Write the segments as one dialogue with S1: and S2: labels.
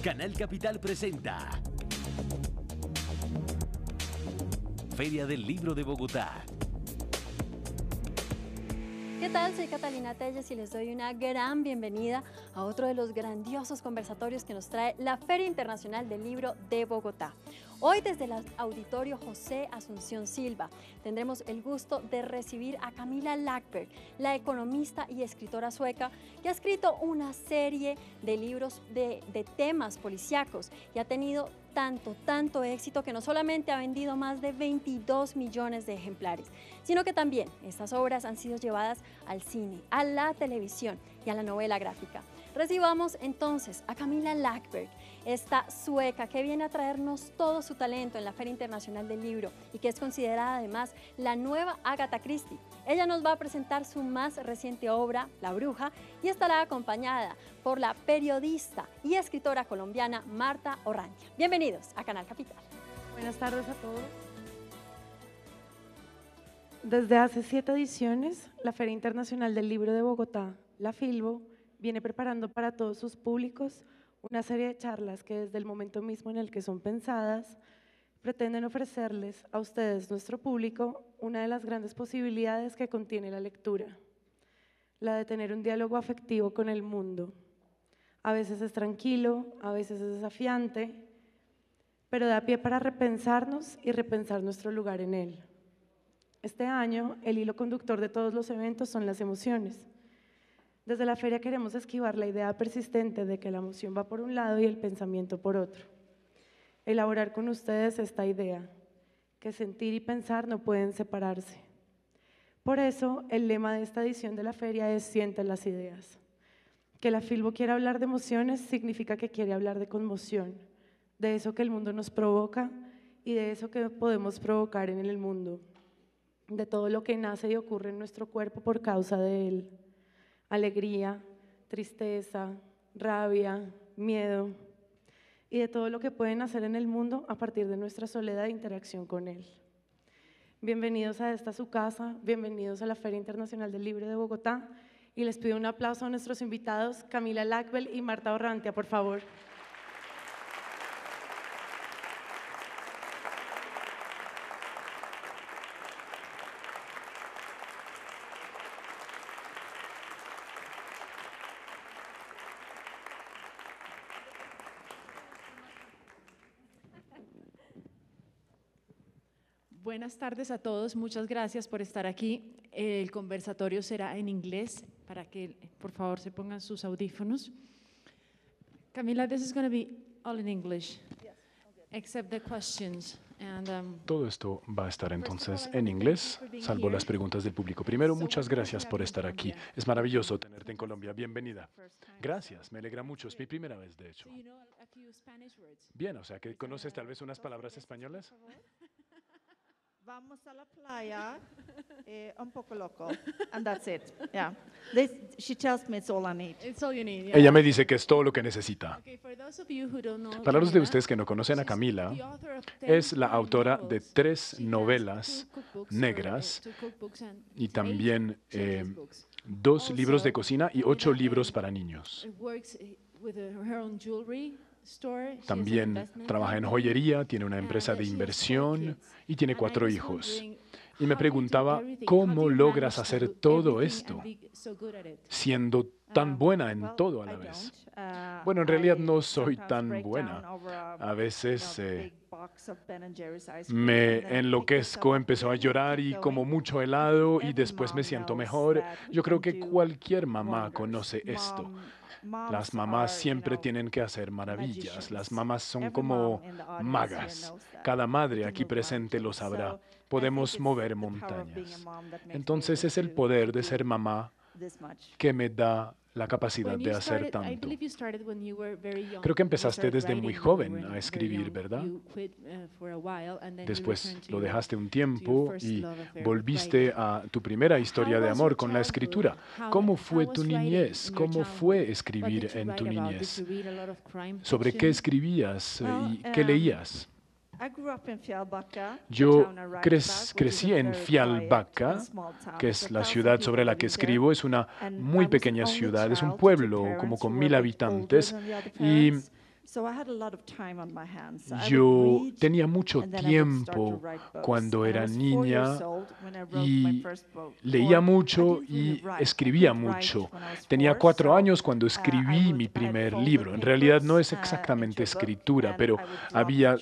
S1: Canal Capital presenta Feria del Libro de Bogotá.
S2: ¿Qué tal? Soy Catalina Telles y les doy una gran bienvenida a otro de los grandiosos conversatorios que nos trae la Feria Internacional del Libro de Bogotá. Hoy desde el Auditorio José Asunción Silva tendremos el gusto de recibir a Camilla Läckberg, la economista y escritora sueca que ha escrito una serie de libros de temas policíacos y ha tenido tanto éxito que no solamente ha vendido más de 22 millones de ejemplares, sino que también estas obras han sido llevadas al cine, a la televisión y a la novela gráfica. Recibamos entonces a Camilla Läckberg, esta sueca que viene a traernos todo su talento en la Feria Internacional del Libro y que es considerada además la nueva Agatha Christie. Ella nos va a presentar su más reciente obra, La Bruja, y estará acompañada por la periodista y escritora colombiana Marta Orrantia. Bienvenidos a Canal Capital.
S3: Buenas tardes a todos. Desde hace 7 ediciones, la Feria Internacional del Libro de Bogotá, la FILBO, viene preparando para todos sus públicos una serie de charlas que desde el momento mismo en el que son pensadas, pretenden ofrecerles a ustedes, nuestro público, una de las grandes posibilidades que contiene la lectura, la de tener un diálogo afectivo con el mundo. A veces es tranquilo, a veces es desafiante, pero da pie para repensarnos y repensar nuestro lugar en él. Este año, el hilo conductor de todos los eventos son las emociones. Desde la feria queremos esquivar la idea persistente de que la emoción va por un lado y el pensamiento por otro. Elaborar con ustedes esta idea, que sentir y pensar no pueden separarse. Por eso, el lema de esta edición de la feria es Siente las ideas. Que la FILBO quiera hablar de emociones significa que quiere hablar de conmoción, de eso que el mundo nos provoca y de eso que podemos provocar en el mundo, de todo lo que nace y ocurre en nuestro cuerpo por causa de él. Alegría, tristeza, rabia, miedo y de todo lo que pueden hacer en el mundo a partir de nuestra soledad e interacción con él. Bienvenidos a esta su casa, bienvenidos a la Feria Internacional del Libro de Bogotá y les pido un aplauso a nuestros invitados Camilla Läckberg y Marta Orrantia, por favor.
S4: Buenas tardes a todos, muchas gracias por estar aquí. El conversatorio será en inglés para que por favor se pongan sus audífonos. Camila, this is going to be all in English, except the questions.
S5: Todo esto va a estar entonces en inglés, salvo las preguntas del público. Primero, muchas gracias por estar aquí. Es maravilloso tenerte en Colombia. Bienvenida. Gracias, me alegra mucho. Es mi primera vez, de hecho. Bien, o sea, que conoces tal vez unas palabras españolas.
S6: Vamos a la playa, un poco loco, and that's it. Yeah, she tells me it's all I need.
S4: It's all you need, yeah.
S5: Ella me dice que es todo lo que necesita.
S4: Okay, for those of you who don't know
S5: Para los de
S4: Camila,
S5: ustedes que no conocen a Camila,
S4: the author of 10
S5: es la
S4: crime
S5: autora de
S4: novels.
S5: 3
S4: She has
S5: novelas
S4: 2 cookbooks,
S5: negras
S4: 2 cookbooks and
S5: y
S4: 8
S5: también
S4: children's books.
S5: 2 libros de
S4: Also,
S5: cocina y
S4: Camila,
S5: 8 libros para niños.
S4: Works with her own jewelry store. She has an
S5: También
S4: investment
S5: trabaja en
S4: company,
S5: joyería, tiene una
S4: and
S5: empresa de
S4: she has 4
S5: inversión
S4: kids.
S5: y tiene
S4: And I
S5: 4
S4: was
S5: hijos.
S4: wondering,
S5: Y me
S4: how do you do
S5: preguntaba,
S4: everything? How
S5: ¿cómo
S4: do you
S5: logras
S4: manage to
S5: hacer
S4: do
S5: todo
S4: everything
S5: esto
S4: and be so good at it?
S5: siendo tan buena en todo a la vez? Bueno, en realidad no soy tan buena. A veces me enloquezco, empezó a llorar y como mucho helado y después me siento mejor. Yo creo que cualquier mamá conoce esto. Las mamás siempre tienen que hacer maravillas. Las mamás son como magas. Cada madre aquí presente lo sabrá. Podemos mover montañas. Entonces es el poder de ser mamá que me da la capacidad
S4: When
S5: de
S4: you
S5: hacer
S4: started, I
S5: tanto.
S4: believe you started when you were very young.
S5: Creo que
S4: You
S5: empezaste
S4: started
S5: desde muy
S4: writing when you
S5: joven
S4: were
S5: a
S4: very
S5: escribir,
S4: young.
S5: ¿verdad?
S4: You quit, for a while and then you
S5: Después
S4: returned to
S5: lo
S4: your-
S5: dejaste un
S4: to your
S5: tiempo
S4: first
S5: y
S4: love affair with
S5: volviste
S4: writing.
S5: a tu primera historia
S4: How
S5: de
S4: was
S5: amor
S4: your
S5: con la
S4: childhood?
S5: escritura.
S4: How-
S5: ¿Cómo
S4: how
S5: fue
S4: was
S5: tu
S4: writing
S5: niñez?
S4: in your
S5: ¿Cómo
S4: childhood?
S5: fue
S4: What
S5: escribir
S4: did you
S5: en tu
S4: write about? Did
S5: niñez?
S4: you read a lot of crime
S5: ¿Sobre qué
S4: fiction?
S5: escribías
S6: Well,
S5: y qué leías?
S6: I grew up in Fjällbacka, the
S5: Yo
S6: town I write about, which is
S5: crecí
S6: a
S5: en
S6: very quiet
S5: Fjällbacka,
S6: and small town.
S5: que
S6: It's
S5: es
S6: a
S5: la
S6: 1,000
S5: ciudad
S6: people
S5: sobre la que
S6: living there.
S5: escribo. Es una
S6: And I
S5: muy
S6: was the
S5: pequeña
S6: only
S5: ciudad, es un
S6: child to two
S5: pueblo como
S6: parents
S5: con
S6: who
S5: 1000
S6: were a bit older
S5: habitantes
S6: than the other
S5: y
S6: parents.
S5: Yo tenía mucho tiempo cuando era niña y leía mucho y escribía mucho. Tenía 4 años cuando escribí mi primer libro. En realidad no es exactamente escritura, pero había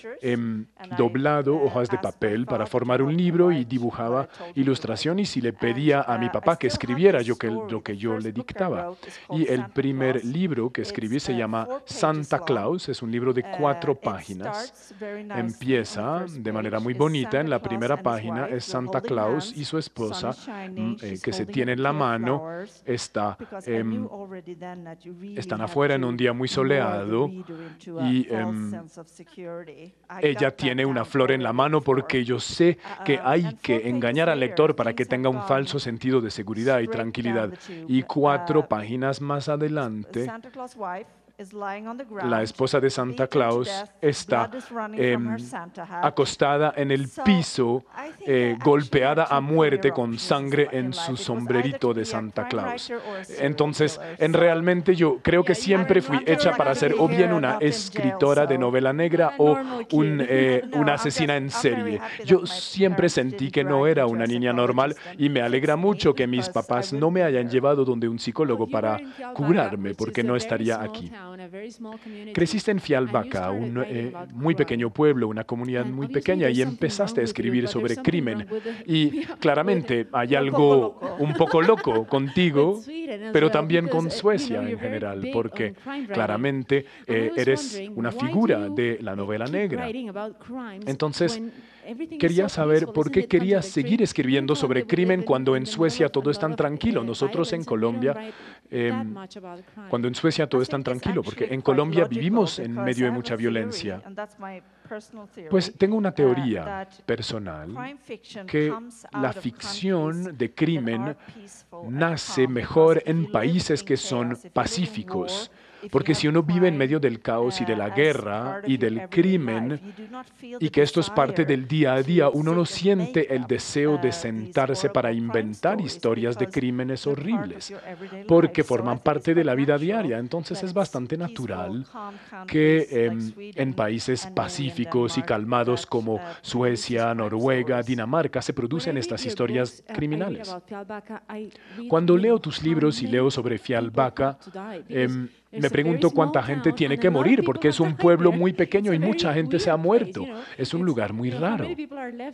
S5: doblado hojas de papel para formar un libro y dibujaba ilustraciones y le pedía a mi papá que escribiera lo que yo le dictaba. Y el primer libro que escribí se llama Santa Claus, es un libro de 4 páginas. Empieza de manera muy bonita. En la primera página es Santa Claus y su esposa, que se tiene en la mano, están afuera en un día muy soleado y ella tiene una flor en la mano porque yo sé que hay que engañar al lector para que tenga un falso sentido de seguridad y tranquilidad. Y 4 páginas más adelante, la esposa de Santa Claus está acostada en el piso, golpeada a muerte con sangre en su sombrerito de Santa Claus. Entonces, realmente yo creo que siempre fui hecha para ser o bien una escritora de novela negra o una asesina en serie. Yo siempre sentí que no era una niña normal y me alegra mucho que mis papás no me hayan llevado donde un psicólogo para curarme, porque no estaría aquí. Creciste en Fialbaca, un muy pequeño pueblo, una comunidad muy pequeña, y empezaste a escribir sobre crimen. Y claramente hay algo un poco loco contigo, pero también con Suecia en general, porque claramente eres una figura de la novela negra. Entonces, quería saber por qué querías seguir escribiendo sobre crimen cuando en Suecia todo es tan tranquilo. Nosotros en Colombia, cuando en Suecia todo es tan tranquilo, porque en Colombia vivimos en medio de mucha violencia. Pues tengo una teoría personal que la ficción de crimen nace mejor en países que son pacíficos. Porque si uno vive en medio del caos y de la guerra y del crimen, y que esto es parte del día a día, uno no siente el deseo de sentarse para inventar historias de crímenes horribles, porque forman parte de la vida diaria. Entonces es bastante natural que en países pacíficos y calmados como Suecia, Noruega, Dinamarca, se producen estas historias criminales. Cuando leo tus libros y leo sobre Fialbaca, me pregunto cuánta gente tiene que morir, porque es un pueblo muy pequeño y mucha gente se ha muerto. Es un lugar muy raro.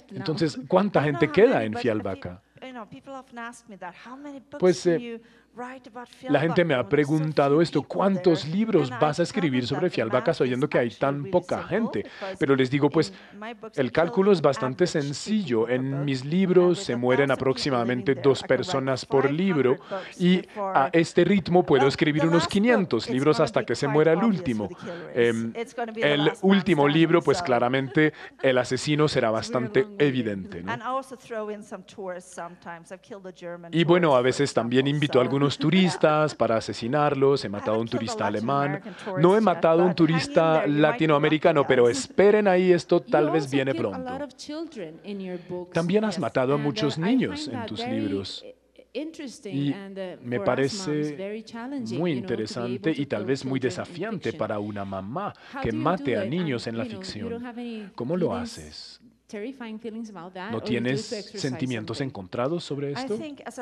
S5: Entonces, ¿cuánta gente queda en Fialbaca? Pues la gente me ha preguntado esto: ¿cuántos libros vas a escribir sobre Fialbaca sabiendo que hay tan poca gente? Pero les digo, pues el cálculo es bastante sencillo. En mis libros se mueren aproximadamente 2 personas por libro y a este ritmo puedo escribir unos 500 libros hasta que se muera el último. El último libro, pues claramente el asesino será bastante evidente, ¿no? Y bueno, a veces también invito a algunos turistas para asesinarlos. He matado a un turista alemán. No he matado a un turista latinoamericano, pero esperen ahí, esto tal vez viene pronto. También has matado a muchos niños en tus libros. Y me parece muy interesante y tal vez muy desafiante para una mamá que mate a niños en la ficción. ¿Cómo lo haces? ¿No tienes sentimientos encontrados sobre esto?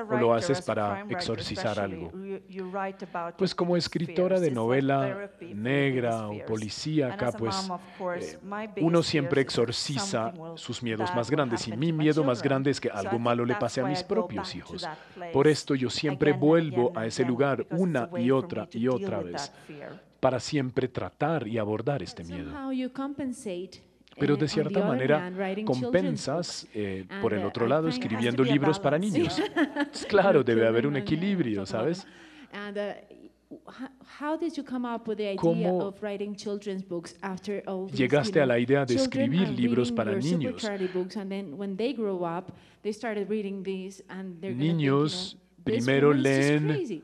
S5: ¿O lo haces para exorcizar algo? Pues como escritora de novela negra o policíaca, pues uno siempre exorciza sus miedos más grandes, y mi miedo más grande es que algo malo le pase a mis propios hijos. Por esto yo siempre vuelvo a ese lugar una y otra vez para siempre tratar y abordar este miedo. Pero de cierta manera compensas, por el otro lado, escribiendo libros para niños. Claro, debe haber un equilibrio, ¿sabes? ¿Cómo llegaste a la idea de escribir libros para niños? Niños primero leen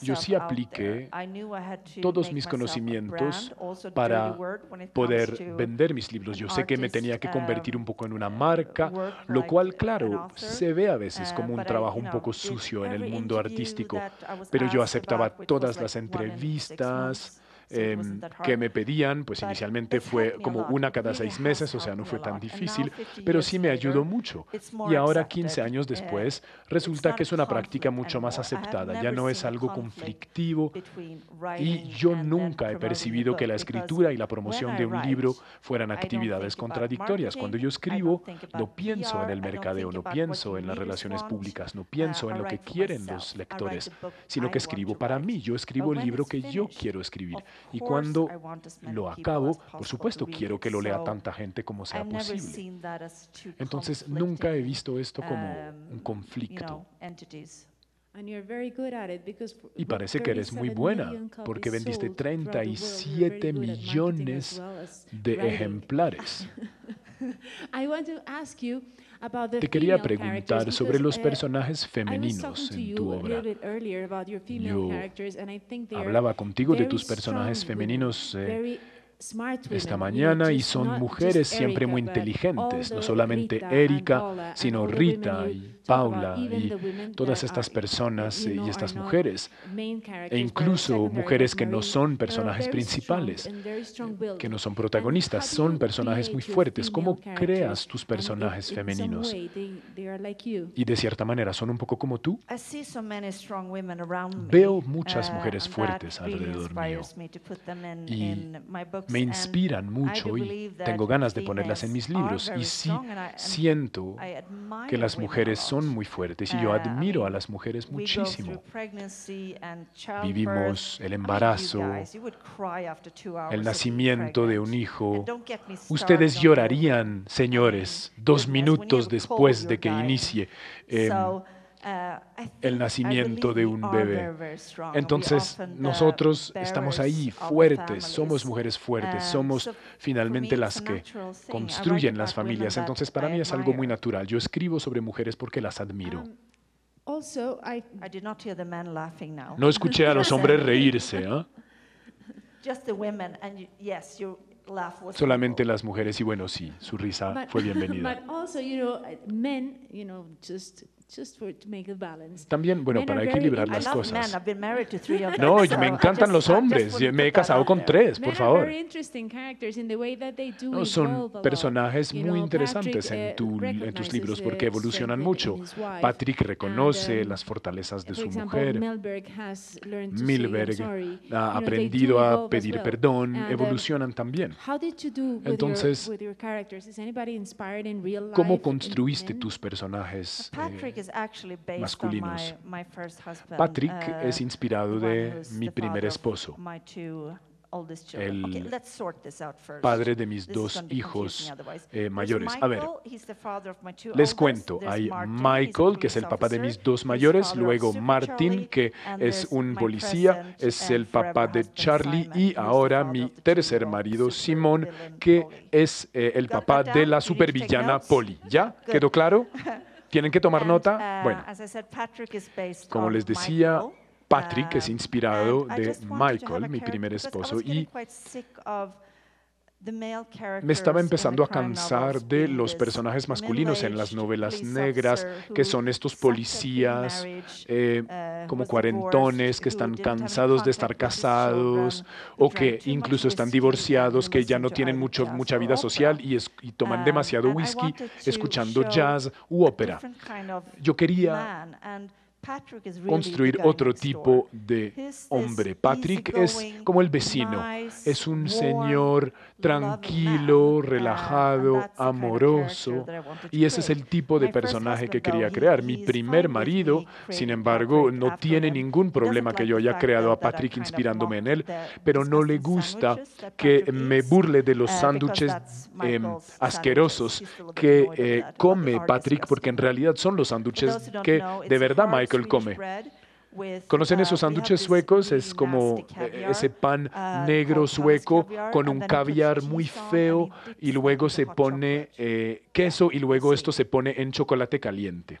S5: yo sí apliqué todos mis conocimientos para poder vender mis libros. Yo sé que me tenía que convertir un poco en una marca, lo cual, claro, se ve a veces como un trabajo un poco sucio en el mundo artístico, pero yo aceptaba todas las entrevistas. que me pedían, pues inicialmente fue como una cada 6 meses, o sea, no fue tan difícil, pero sí me ayudó mucho. Y ahora, 15 años después, resulta que es una práctica mucho más aceptada, ya no es algo conflictivo, y yo nunca he percibido que la escritura y la promoción de un libro fueran actividades contradictorias. Cuando yo escribo, no pienso en el mercadeo, no pienso en las relaciones públicas, no pienso en lo que quieren los lectores, sino que escribo para mí. Yo escribo el libro que yo quiero escribir. Y cuando lo acabo, por supuesto, quiero que lo lea tanta gente como sea posible. Entonces, nunca he visto esto como un conflicto. Y parece que eres muy buena, porque vendiste 37 millones de ejemplares. Te quería preguntar sobre los personajes femeninos en tu obra. Yo hablaba contigo de tus personajes femeninos esta mañana y son mujeres siempre muy inteligentes, no solamente Erika, sino Rita y Paula y todas estas personas y estas mujeres, e incluso mujeres que no son personajes principales, que no son protagonistas, son personajes muy fuertes. ¿Cómo creas tus personajes femeninos? Y de cierta manera son un poco como tú. Veo muchas mujeres fuertes alrededor mío y me inspiran mucho y tengo ganas de ponerlas en mis libros. Y sí siento que las mujeres son muy fuertes y yo admiro a las mujeres muchísimo. Vivimos el embarazo, el nacimiento de un hijo. Ustedes llorarían, señores, 2 minutos después de que inicie el nacimiento de un bebé. Entonces, nosotros estamos ahí fuertes, somos mujeres fuertes, somos finalmente las que construyen las familias. Entonces, para mí es algo muy natural. Yo escribo sobre mujeres porque las admiro. No escuché a los hombres reírse, ¿eh? Solamente las mujeres, y bueno, sí, su risa fue bienvenida. También, bueno, para equilibrar las cosas. No, me encantan los hombres. Me he casado con 3, por favor. No, son personajes muy interesantes en tus libros porque evolucionan mucho. Patrick reconoce las fortalezas de su mujer. Milberg ha aprendido a pedir perdón. Evolucionan también. Entonces, ¿cómo construiste tus personajes masculinos? Patrick es inspirado de mi primer esposo, el padre de mis 2 hijos mayores. A ver, les cuento. Hay Michael, que es el papá de mis 2 mayores, luego Martin, que es un policía, es el papá de Charlie, y ahora mi tercer marido, Simón, que es el papá de la supervillana Polly. ¿Ya? ¿Quedó claro? ¿Tienen que tomar nota? Bueno, como les decía, Patrick es inspirado de Michael, mi primer esposo, y me estaba empezando a cansar de los personajes masculinos en las novelas negras, que son estos policías como cuarentones que están cansados de estar casados o que incluso están divorciados, que ya no tienen mucha vida social y toman demasiado whisky escuchando jazz u ópera. Yo quería construir otro tipo de hombre. Patrick es como el vecino, es un señor tranquilo, relajado, amoroso, y ese es el tipo de personaje que quería crear. Mi primer marido, sin embargo, no tiene ningún problema que yo haya creado a Patrick inspirándome en él, pero no le gusta que me burle de los sándwiches asquerosos que come Patrick, porque en realidad son los sándwiches que de verdad Michael come. ¿Conocen esos sándwiches suecos? Es como ese pan negro sueco con un caviar muy feo y luego se pone queso y luego esto se pone en chocolate caliente.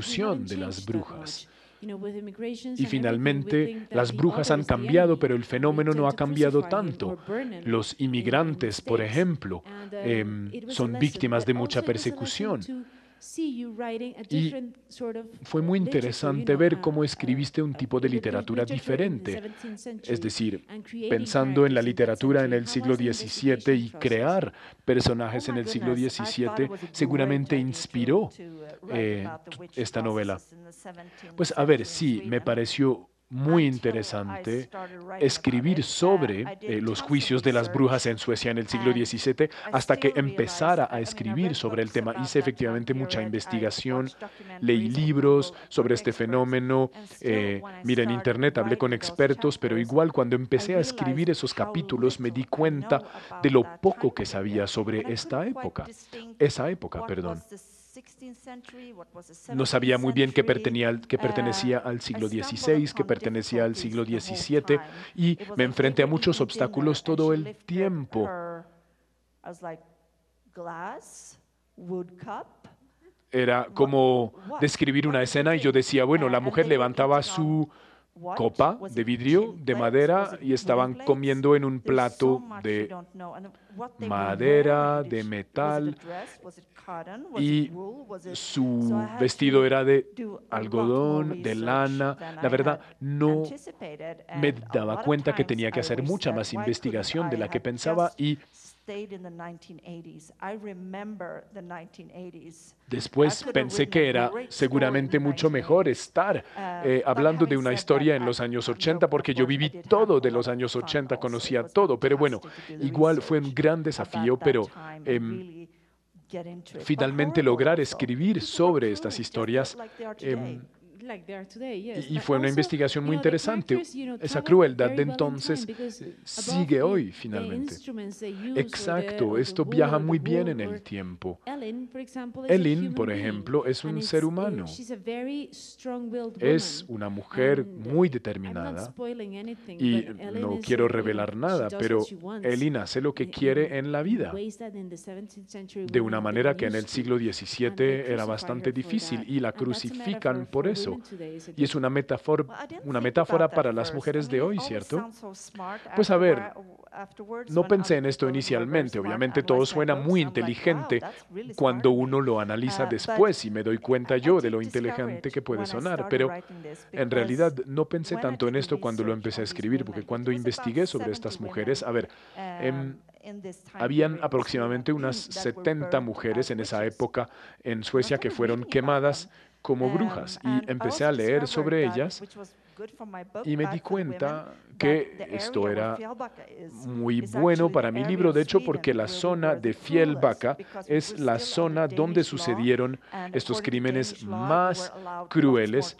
S5: persecución de las brujas. Y finalmente, las brujas han cambiado, pero el fenómeno no ha cambiado tanto. Los inmigrantes, por ejemplo, son víctimas de mucha persecución. Y fue muy interesante ver cómo escribiste un tipo de literatura diferente, es decir, pensando en la literatura en el siglo XVII y crear personajes en el siglo XVII, seguramente inspiró esta novela. Pues a ver, sí, me pareció muy interesante escribir sobre los juicios de las brujas en Suecia en el siglo XVII hasta que empezara a escribir sobre el tema. Hice efectivamente mucha investigación, leí libros sobre este fenómeno, mira, en internet hablé con expertos, pero igual cuando empecé a escribir esos capítulos me di cuenta de lo poco que sabía sobre esa época, perdón. No sabía muy bien que pertenecía al siglo XVI, que pertenecía al siglo XVII, y me enfrenté a muchos obstáculos todo el tiempo. Era como describir una escena y yo decía, bueno, la mujer levantaba su copa de vidrio, de madera, y estaban comiendo en un plato de madera, de metal, y su vestido era de algodón, de lana. La verdad, no me daba cuenta que tenía que hacer mucha más investigación de la que pensaba y después pensé que era seguramente mucho mejor estar hablando de una historia en los años 80 porque yo viví todo de los años 80, conocía todo, pero bueno, igual fue un gran desafío, pero finalmente lograr escribir sobre estas historias y fue una investigación muy interesante. Esa crueldad de entonces sigue hoy, finalmente. Exacto, esto viaja muy bien en el tiempo. Ellen, por ejemplo, es un ser humano. Es una mujer muy determinada y no quiero revelar nada, pero Ellen hace lo que quiere en la vida de una manera que en el siglo XVII era bastante difícil y la crucifican por eso. Y es una metáfora para las mujeres de hoy, ¿cierto? Pues a ver, no pensé en esto inicialmente. Obviamente todo suena muy inteligente cuando uno lo analiza después y me doy cuenta yo de lo inteligente que puede sonar, pero en realidad no pensé tanto en esto cuando lo empecé a escribir, porque cuando investigué sobre estas mujeres, a ver, habían aproximadamente unas 70 mujeres en esa época en Suecia que fueron quemadas como brujas y empecé a leer sobre ellas y me di cuenta que esto era muy bueno para mi libro, de hecho, porque la zona de Fjällbacka es la zona donde sucedieron estos crímenes más crueles,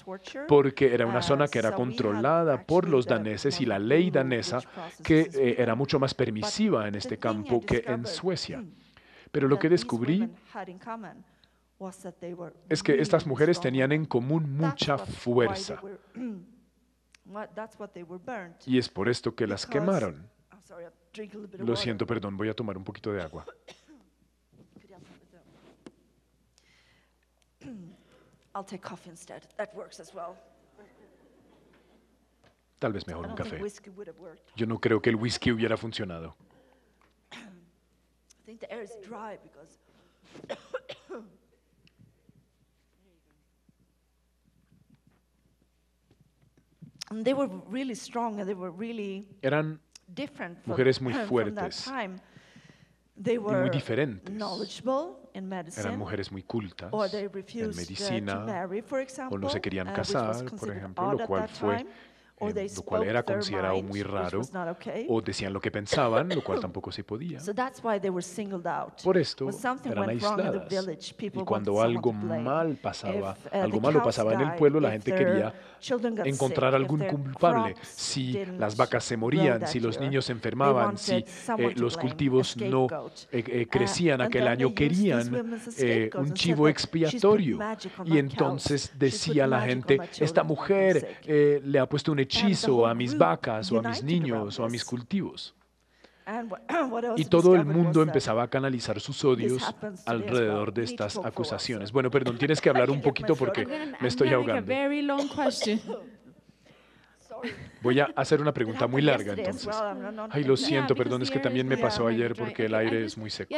S5: porque era una zona que era controlada por los daneses y la ley danesa que era mucho más permisiva en este campo que en Suecia. Pero lo que descubrí es que estas mujeres tenían en común mucha fuerza. Y es por esto que las quemaron. Lo siento, perdón, voy a tomar un poquito de agua. Tal vez mejor un café. Yo no creo que el whisky hubiera funcionado. Eran mujeres muy fuertes y muy diferentes. Eran mujeres muy cultas en medicina o no se querían casar, por ejemplo, lo cual era considerado muy raro, o decían lo que pensaban, lo cual tampoco se podía. Por esto eran aisladas. Y cuando algo malo pasaba en el pueblo, la gente quería encontrar algún culpable. Si las vacas se morían, si los niños se enfermaban, si los cultivos no crecían aquel año, querían un chivo expiatorio. Y entonces decía la gente, esta mujer le ha puesto un hechizo a mis vacas o a mis niños o a mis cultivos. Y todo el mundo empezaba a canalizar sus odios alrededor de estas acusaciones. Bueno, perdón, tienes que hablar un poquito porque me estoy ahogando. Voy a hacer una pregunta muy larga entonces. Ay, lo siento, perdón, es que también me pasó ayer porque el aire es muy seco.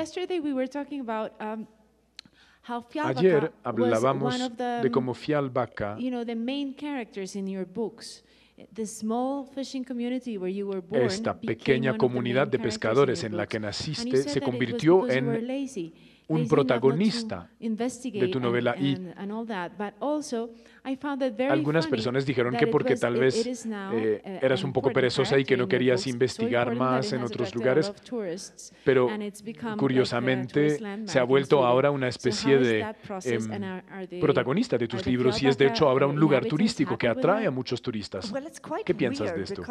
S5: Ayer hablábamos de cómo Fialbaka, esta pequeña comunidad de pescadores en la que naciste, se convirtió en un protagonista de tu novela y algunas personas dijeron que porque tal vez eras un poco perezosa y que no querías investigar más en otros lugares, pero curiosamente se ha vuelto ahora una especie de protagonista de tus libros y es de hecho ahora un lugar turístico que atrae a muchos turistas. ¿Qué piensas de esto?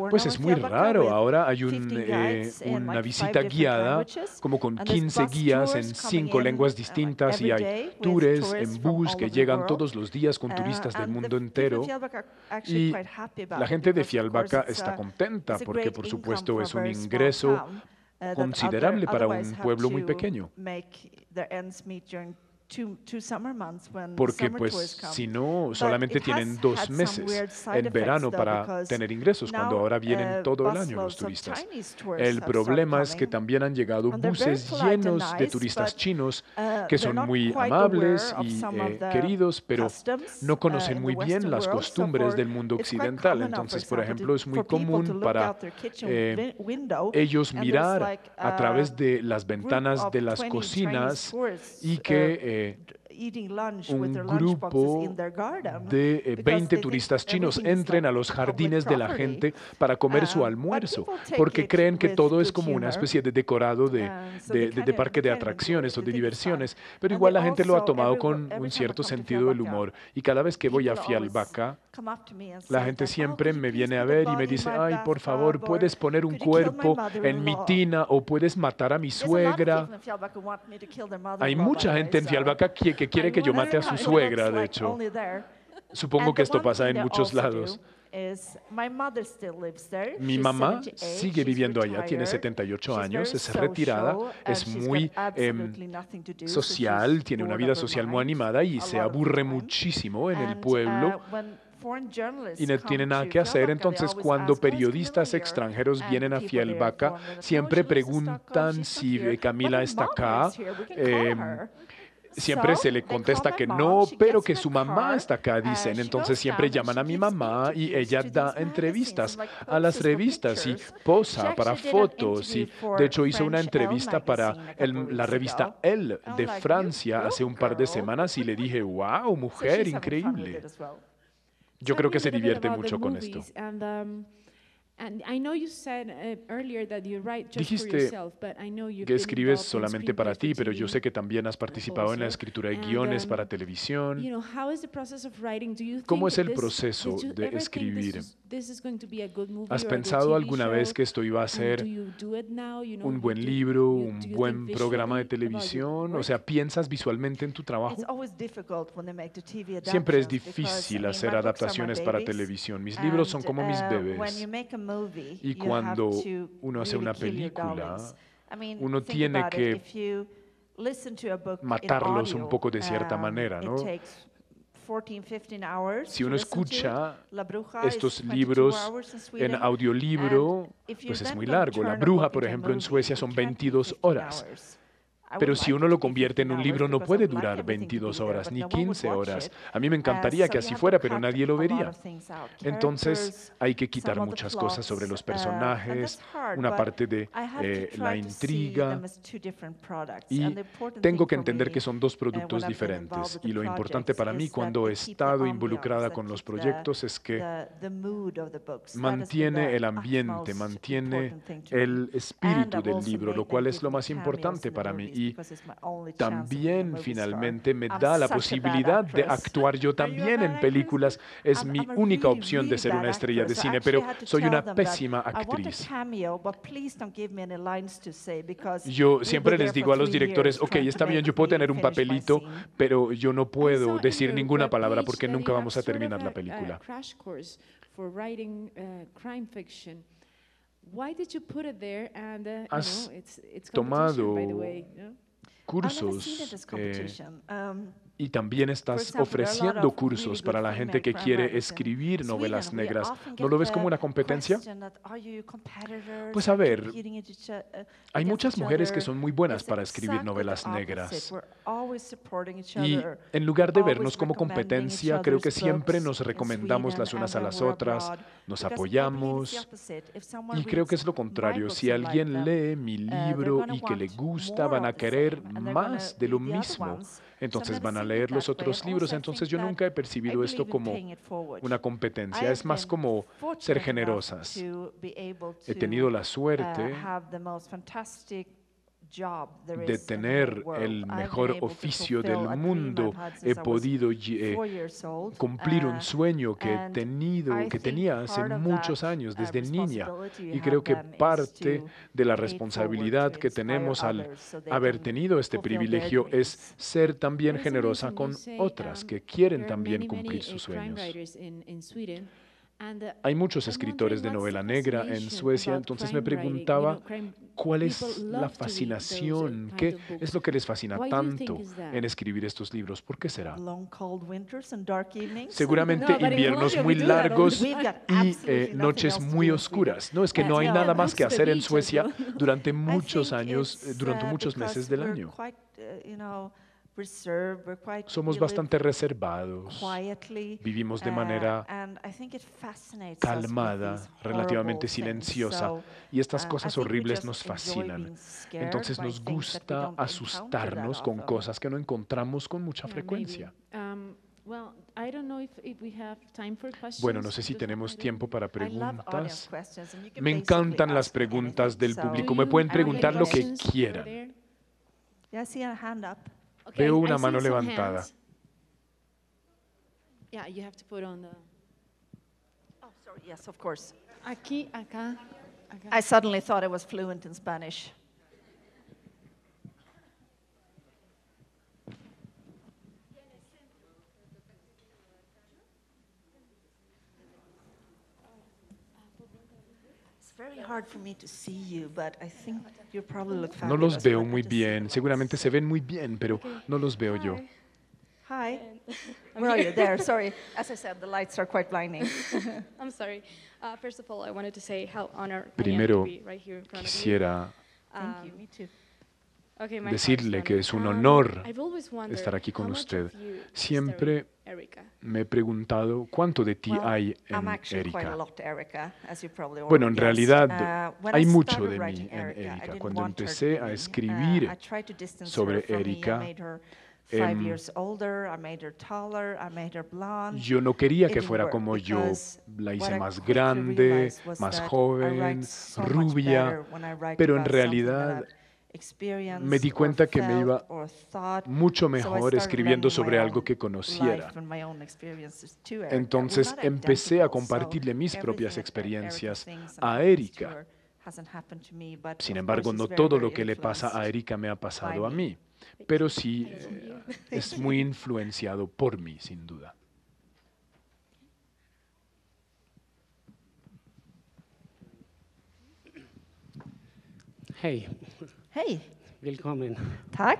S5: Pues es muy raro, ahora hay una visita guiada como con 15 guías en 5 lenguas distintas y hay tours en bus que llegan todos los días con turistas del mundo entero y la gente de Fialbaka está contenta porque por supuesto es un ingreso considerable para un pueblo muy pequeño. Porque pues si no, solamente tienen 2 meses en verano para tener ingresos, cuando ahora vienen todo el año los turistas. El problema es que también han llegado buses llenos de turistas chinos que son muy amables y queridos, pero no conocen muy bien las costumbres del mundo occidental. Entonces, por ejemplo, es muy común para ellos mirar a través de las ventanas de las cocinas y que un grupo de 20 turistas chinos entren a los jardines de la gente para comer su almuerzo, porque creen que todo es como una especie de decorado de parque de atracciones o de diversiones, pero igual la gente lo ha tomado con un cierto sentido del humor. Y cada vez que voy a Fialbaka, la gente siempre me viene a ver y me dice, ay, por favor, ¿puedes poner un cuerpo en mi tina o puedes matar a mi suegra? Hay mucha gente en Fialbaka que quiere que yo mate a su suegra, de hecho. Supongo que esto pasa en muchos lados. Mi mamá sigue viviendo allá, tiene 78 años, es retirada, es muy social, tiene una vida social muy animada y se aburre muchísimo en el pueblo y no tiene nada que hacer. Entonces, cuando periodistas extranjeros vienen a Fialbaka, siempre preguntan si Camila está acá. Siempre se le contesta que no, pero que su mamá está acá, dicen. Entonces siempre llaman a mi mamá y ella da entrevistas a las revistas y posa para fotos. Y de hecho hizo una entrevista para la revista Elle de Francia hace un par de semanas y le dije, wow, mujer, increíble. Yo creo que se divierte mucho con esto. Dijiste que escribes solamente para ti, pero yo sé que también has participado en la escritura de guiones para televisión. ¿Cómo es el proceso de escribir? ¿Has pensado alguna vez que esto iba a ser un buen libro, un buen programa de televisión? O sea, ¿piensas visualmente en tu trabajo? Siempre es difícil hacer adaptaciones para televisión. Mis libros son como mis bebés. Y cuando uno hace una película, uno tiene que matarlos un poco de cierta manera, ¿no? Si uno escucha estos libros en audiolibro, pues es muy largo. La Bruja, por ejemplo, en Suecia son 22 horas. Pero si uno lo convierte en un libro, no puede durar 22 horas ni 15 horas. A mí me encantaría que así fuera, pero nadie lo vería. Entonces hay que quitar muchas cosas sobre los personajes, una parte de la intriga. Y tengo que entender que son 2 productos diferentes. Y lo importante para mí cuando he estado involucrada con los proyectos es que mantiene el ambiente, mantiene el espíritu del libro, lo cual es lo más importante para mí. Y también finalmente me da la posibilidad de actuar yo también en películas. Es mi única opción de ser una estrella de cine, pero soy una pésima actriz. Yo siempre les digo a los directores, ok, está bien, yo puedo tener un papelito, pero yo no puedo decir ninguna palabra porque nunca vamos a terminar la película.
S4: Why did you put it there? And
S5: Has
S4: it's competition, by the
S5: tomado
S4: way.
S6: I've never seen it
S5: cursos
S6: as competition.
S5: y también estás
S6: example, there are a lot
S5: ofreciendo
S6: of really
S5: cursos
S6: good
S5: para la gente
S6: female
S5: que
S6: crime
S5: quiere
S6: writers in
S5: escribir novelas
S6: Sweden. We
S5: negras.
S6: often
S5: ¿No
S6: get
S5: lo ves
S6: the
S5: como una competencia?
S6: question that, are you competitors?
S5: Pues a
S6: Are you
S5: ver,
S6: competing
S5: hay
S6: against
S5: muchas
S6: each
S5: mujeres que
S6: other?
S5: son muy buenas
S6: It's
S5: para escribir
S6: exactly
S5: novelas
S6: the opposite.
S5: negras.
S6: We're always supporting each
S5: Y
S6: other,
S5: en lugar de
S6: always
S5: vernos como
S6: recommending each
S5: competencia, creo que
S6: other's
S5: siempre
S6: books
S5: nos
S6: in
S5: recomendamos
S6: Sweden
S5: las unas a
S6: and when
S5: las
S6: we're
S5: otras,
S6: abroad,
S5: nos
S6: because I believe it's the
S5: apoyamos.
S6: opposite. If someone
S5: Y creo que
S6: reads
S5: es lo
S6: my
S5: contrario.
S6: books
S5: Si
S6: and like
S5: alguien
S6: them,
S5: lee mi
S6: they're
S5: libro
S6: gonna
S5: y que le
S6: want
S5: gusta,
S6: more
S5: van a
S6: of the
S5: querer
S6: same, and they're gonna
S5: más de lo
S6: read the other
S5: mismo.
S6: ones.
S5: Entonces
S6: So I've
S5: van a
S6: never
S5: leer
S6: seen it
S5: los
S6: that way,
S5: otros
S6: and
S5: libros.
S6: also I
S5: Entonces
S6: think
S5: yo
S6: that
S5: nunca he
S6: I
S5: percibido esto
S6: believe in
S5: como
S6: paying it forward.
S5: una
S6: I
S5: competencia.
S6: have
S5: Es más
S6: been
S5: como ser
S6: fortunate enough
S5: generosas.
S6: to be able
S5: He
S6: to
S5: tenido la suerte
S6: have the most fantastic job there
S5: de
S6: is in the whole
S5: tener
S6: world.
S5: el
S6: I've been
S5: mejor
S6: able to
S5: oficio
S6: fulfill
S5: del
S6: a dream
S5: mundo.
S6: I've had
S5: He
S6: since I was
S5: podido
S6: 4 years old,
S5: cumplir un sueño que he
S6: and
S5: tenido,
S6: I
S5: que
S6: think
S5: tenía hace
S6: part of
S5: muchos
S6: that
S5: años, desde niña.
S6: responsibility we
S5: Y creo
S6: have
S5: que
S6: then is
S5: parte
S6: to
S5: de la
S6: pay it
S5: responsabilidad
S6: forward, to
S5: que
S6: inspire
S5: tenemos al
S6: others so they
S5: haber
S6: can
S5: tenido este
S6: fulfill their
S5: privilegio es
S6: dreams.
S5: ser también
S4: That is
S5: generosa
S4: amazing.
S5: con
S4: You say,
S5: otras que quieren
S4: there are
S5: también
S4: many,
S5: cumplir
S4: many,
S5: sus
S4: crime
S5: sueños.
S4: writers in Sweden, and
S5: Hay muchos
S4: I'm
S5: escritores de
S4: wondering what's
S5: novela
S4: the
S5: negra en
S4: fascination
S5: Suecia,
S4: about
S5: entonces me
S4: crime writing?
S5: preguntaba
S4: Crime,
S5: cuál
S4: people
S5: es la
S4: love to read those,
S5: fascinación,
S4: kind
S5: qué
S4: of books.
S5: es lo que les fascina
S4: Why do you think
S5: tanto
S4: is that?
S5: en escribir estos libros. ¿Por qué será?
S6: Long cold winters and dark evenings.
S5: Seguramente
S4: No, but in
S5: inviernos
S4: Colombia
S5: muy
S4: we do that all the
S5: largos
S4: time.
S6: We've got
S5: y
S6: absolutely nothing
S5: noches
S6: else to
S5: muy
S6: do in Sweden.
S5: oscuras. No, es que no hay
S6: Yeah.
S5: nada más que
S4: That's the
S5: hacer en
S4: beach as
S5: Suecia
S4: well.
S5: durante
S6: I
S5: muchos
S6: think
S5: años,
S6: it's,
S5: durante muchos
S6: because
S5: meses del
S6: we're
S5: año.
S6: quite, reserved,
S5: Somos
S6: we live
S5: bastante reservados,
S6: quietly,
S5: vivimos de manera
S6: and I think it fascinates us with
S5: calmada,
S6: these
S5: relativamente
S6: horrible things.
S5: silenciosa,
S6: So,
S5: y estas
S6: I
S5: cosas
S6: think we
S5: horribles
S6: just
S5: nos
S6: enjoy
S5: fascinan.
S6: being scared
S5: Entonces
S6: by
S5: nos
S6: things that we
S5: gusta
S6: don't encounter
S5: asustarnos
S6: that
S5: con
S6: often.
S5: cosas que no encontramos con mucha
S4: Yeah,
S5: frecuencia.
S4: maybe. Well, I don't know if we have time for questions.
S5: Bueno, no sé si
S4: Does-
S5: tenemos
S4: I don't-
S5: tiempo para
S6: I love audience
S5: preguntas.
S6: questions, and you can
S5: Me
S6: basically
S5: encantan las
S6: ask me
S5: preguntas
S6: anything.
S5: del
S6: So-
S5: público.
S4: Do
S5: Me
S4: you
S5: pueden
S4: have any
S5: preguntar lo que
S4: questions over
S5: quieran.
S4: there?
S6: Yeah, I see a hand up.
S4: Okay,
S5: Veo
S4: I
S5: una
S4: see
S5: mano
S4: some
S5: levantada.
S4: hands. Yeah, you have to put on the.
S6: Oh, sorry. Yes, of course.
S4: Aquí, acá, acá.
S6: I suddenly thought I was fluent in Spanish. It's very hard for me to see you, but I think you probably look
S5: No los
S6: fabulous.
S5: veo
S6: Let me
S5: muy
S6: just see the
S5: bien.
S6: lights.
S5: Seguramente se ven muy bien, pero no los veo yo.
S6: Hi. Where are you? There. Sorry. As I said, the lights are quite blinding.
S7: I'm sorry. First of all, I wanted to say how honored I am
S5: Primero,
S7: to be right here in front of you.
S5: quisiera
S6: Thank you. Me too.
S7: Okay, my
S5: decirle
S7: heart's
S5: que es un
S7: running.
S5: honor
S7: I've always wondered
S5: estar aquí con
S7: how much
S5: usted.
S7: of you is
S5: Siempre
S7: there in Erica.
S5: me he preguntado cuánto de ti
S6: Well,
S5: hay
S6: I'm
S5: en
S6: actually quite a
S5: Erika.
S6: lot Erica, as you probably
S5: Bueno, en
S6: already
S5: realidad
S6: guessed. When
S5: hay
S6: I
S5: mucho
S6: started
S5: de mí
S6: writing
S5: en
S6: Erica, I
S5: Erika.
S6: didn't
S5: Cuando
S6: want her to
S5: empecé
S6: be
S5: a
S6: me.
S5: escribir
S6: I tried to distance
S5: sobre
S6: her from me.
S5: Erika,
S6: I made her 5
S5: em,
S6: years older, I made her taller, I made her blonde.
S5: yo no quería
S6: It
S5: que
S6: didn't
S5: fuera
S6: work
S5: como yo.
S6: because
S5: La
S6: what
S5: hice
S6: I
S5: más
S6: quickly
S5: grande,
S6: realized was
S5: más
S6: that I
S5: joven,
S6: write so much
S5: rubia,
S6: better when I write
S5: pero en
S6: about something that
S5: realidad
S6: I've experienced
S5: me di
S6: or
S5: cuenta que me
S6: felt
S5: iba
S6: or thought.
S5: mucho
S6: So I
S5: mejor
S6: started
S5: escribiendo
S6: lending
S5: sobre
S6: my
S5: algo
S6: own
S5: que conociera.
S6: life and my own experiences to Erica. We're
S5: Entonces
S6: not
S5: empecé a
S6: identical, so
S5: compartirle mis propias
S6: everything that Erica
S5: experiencias
S6: thinks and
S5: a
S6: happens to
S5: Erika.
S6: her hasn't happened to me, but
S5: Sin
S6: of
S5: embargo,
S6: course
S5: no
S6: it's very,
S5: todo
S6: very
S5: lo que le pasa a
S6: influenced
S5: Erika me ha pasado a
S6: by
S5: mí, pero sí es muy influenciado por mí, sin duda.
S8: Hey,
S6: Hey,
S8: willkommen.
S6: tack.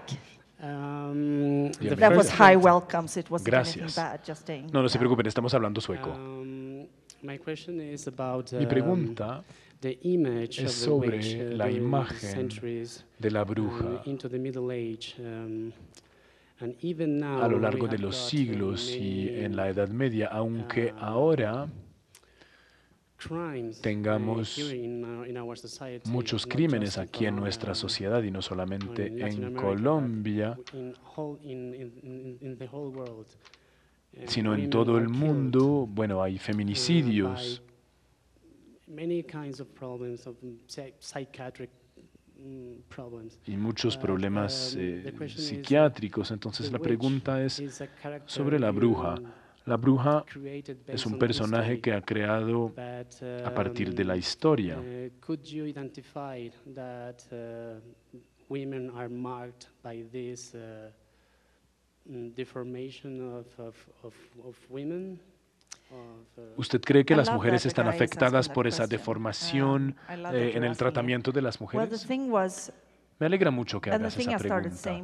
S5: Bienvenido.
S6: That was
S5: Gracias.
S6: high welcomes. It wasn't anything
S5: Gracias.
S6: bad, just saying.
S5: No, no se
S6: Yeah.
S5: preocupen, estamos hablando sueco.
S8: My question is about
S5: Mi pregunta
S8: the image
S5: es
S8: of the
S5: sobre
S8: witch
S5: la
S8: during the
S5: imagen
S8: centuries
S5: de la bruja
S8: into the Middle Age. And even now
S5: a lo
S8: we
S5: largo de
S8: have
S5: los
S8: got,
S5: siglos y
S8: many,
S5: en la Edad Media, aunque
S8: ah,
S5: ahora
S8: crimes,
S5: tengamos
S8: here in our society,
S5: muchos
S8: not
S5: crímenes
S8: just in
S5: aquí en
S8: Colombia,
S5: nuestra sociedad y no
S8: or
S5: solamente
S8: in Latin
S5: en
S8: America,
S5: Colombia,
S8: but in the whole world.
S5: sino en
S8: Women
S5: todo
S8: are
S5: el
S8: killed,
S5: mundo. Bueno, hay feminicidios,
S8: by many kinds of problems of psychiatric problems.
S5: y muchos problemas
S8: The question is,
S5: psiquiátricos. Entonces
S8: the
S5: la
S8: witch
S5: pregunta es
S8: is a character
S5: sobre la
S8: you
S5: bruja. La bruja
S8: created
S5: es
S8: based
S5: un
S8: on
S5: personaje
S8: history,
S5: que ha creado
S8: but,
S5: a partir de la historia.
S8: could you identify that women are marked by this deformation of women?
S5: ¿Usted cree que las mujeres están afectadas por esa deformación en el tratamiento de las mujeres? Me alegra mucho que hagas esa pregunta.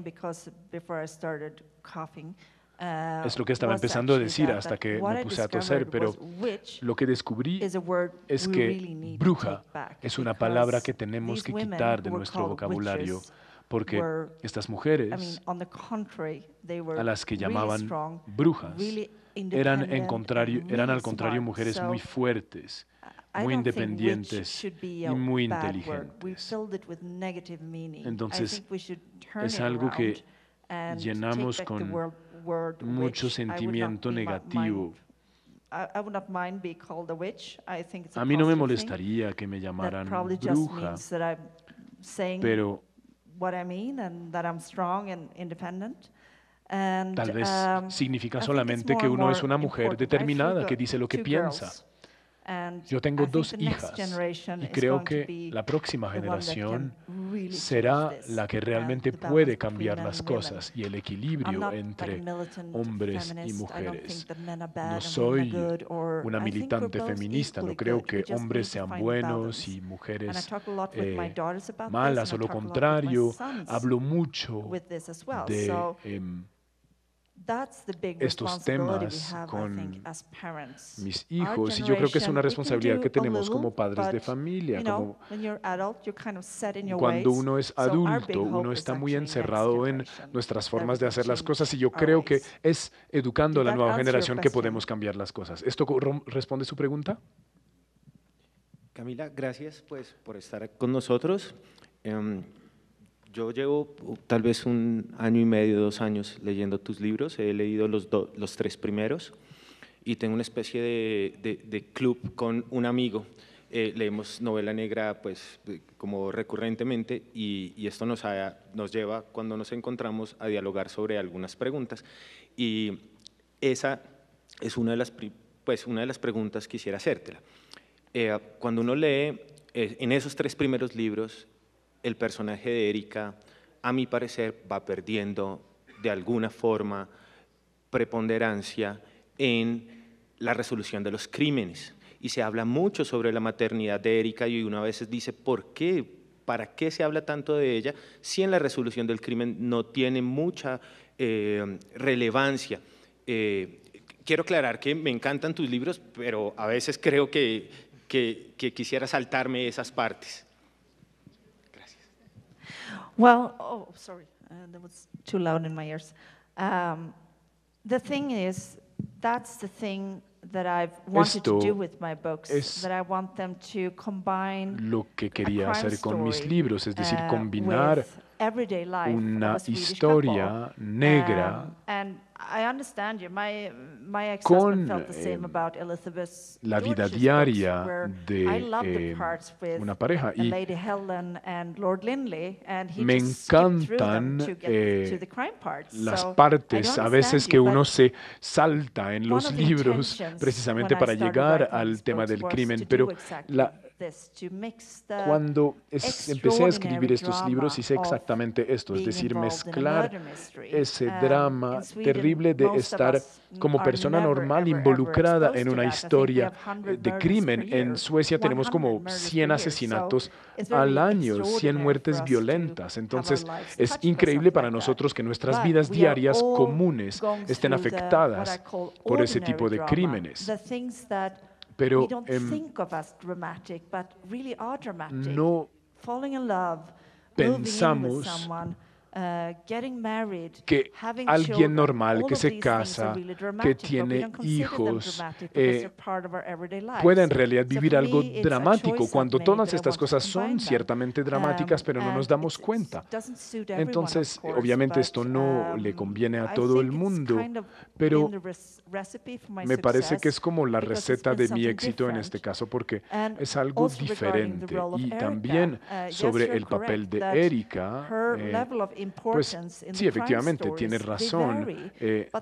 S5: Es lo que estaba empezando a decir hasta que me puse a toser, pero lo que descubrí es que bruja es una palabra que tenemos que quitar de nuestro vocabulario, porque estas mujeres, a las que llamaban brujas, eran al contrario mujeres muy fuertes, muy independientes y muy inteligentes. Entonces, es algo que llenamos con mucho sentimiento negativo. A mí no me molestaría que me llamaran bruja, pero tal vez significa solamente que uno es una mujer determinada, que dice lo que piensa. Yo tengo 2 hijas y creo que la próxima generación será la que realmente puede cambiar las cosas y el equilibrio entre hombres y mujeres. No soy una militante feminista, no creo que hombres sean buenos y mujeres malas, o lo contrario. Hablo mucho de estos temas con mis hijos y yo creo que es una responsabilidad que tenemos como padres de familia. Cuando uno es adulto, uno está muy encerrado en nuestras formas de hacer las cosas y yo creo que es educando a la nueva generación que podemos cambiar las cosas. ¿Esto responde su pregunta?
S9: Camila, gracias pues por estar con nosotros. Yo llevo tal vez 1 año y medio, 2 años leyendo tus libros. He leído los 3 primeros y tengo una especie de club con un amigo. Leemos novela negra pues como recurrentemente y esto nos lleva cuando nos encontramos a dialogar sobre algunas preguntas. Y esa es una de las preguntas que quisiera hacértela. Cuando uno lee en esos 3 primeros libros, el personaje de Erika, a mi parecer, va perdiendo de alguna forma preponderancia en la resolución de los crímenes. Y se habla mucho sobre la maternidad de Erika y uno a veces dice, ¿por qué? ¿Para qué se habla tanto de ella si en la resolución del crimen no tiene mucha relevancia? Quiero aclarar que me encantan tus libros, pero a veces creo que quisiera saltarme esas partes.
S6: Well, oh, sorry, that was too loud in my ears. The thing is, that's the thing that I've wanted to do with my books, that I want them to combine
S5: lo que quería hacer con mis libros, es decir, combinar una historia negra con la vida diaria de una pareja. Y me encantan las partes a veces que uno se salta en los libros precisamente para llegar al tema del crimen, pero cuando empecé a escribir estos libros hice exactamente esto, es decir, mezclar ese drama terrible de estar como persona normal involucrada en una historia de crimen. En Suecia tenemos como 100 asesinatos al año, 100 muertes violentas. Entonces es increíble para nosotros que nuestras vidas diarias comunes estén afectadas por ese tipo de crímenes. Pero no pensamos que alguien normal que se casa, que tiene hijos, pueda en realidad vivir algo dramático, cuando todas estas cosas son ciertamente dramáticas, pero no nos damos cuenta. Entonces, obviamente esto no le conviene a todo el mundo, pero me parece que es como la receta de mi éxito en este caso, porque es algo diferente. Y también sobre el papel de Erika, Pues sí, efectivamente, tiene razón.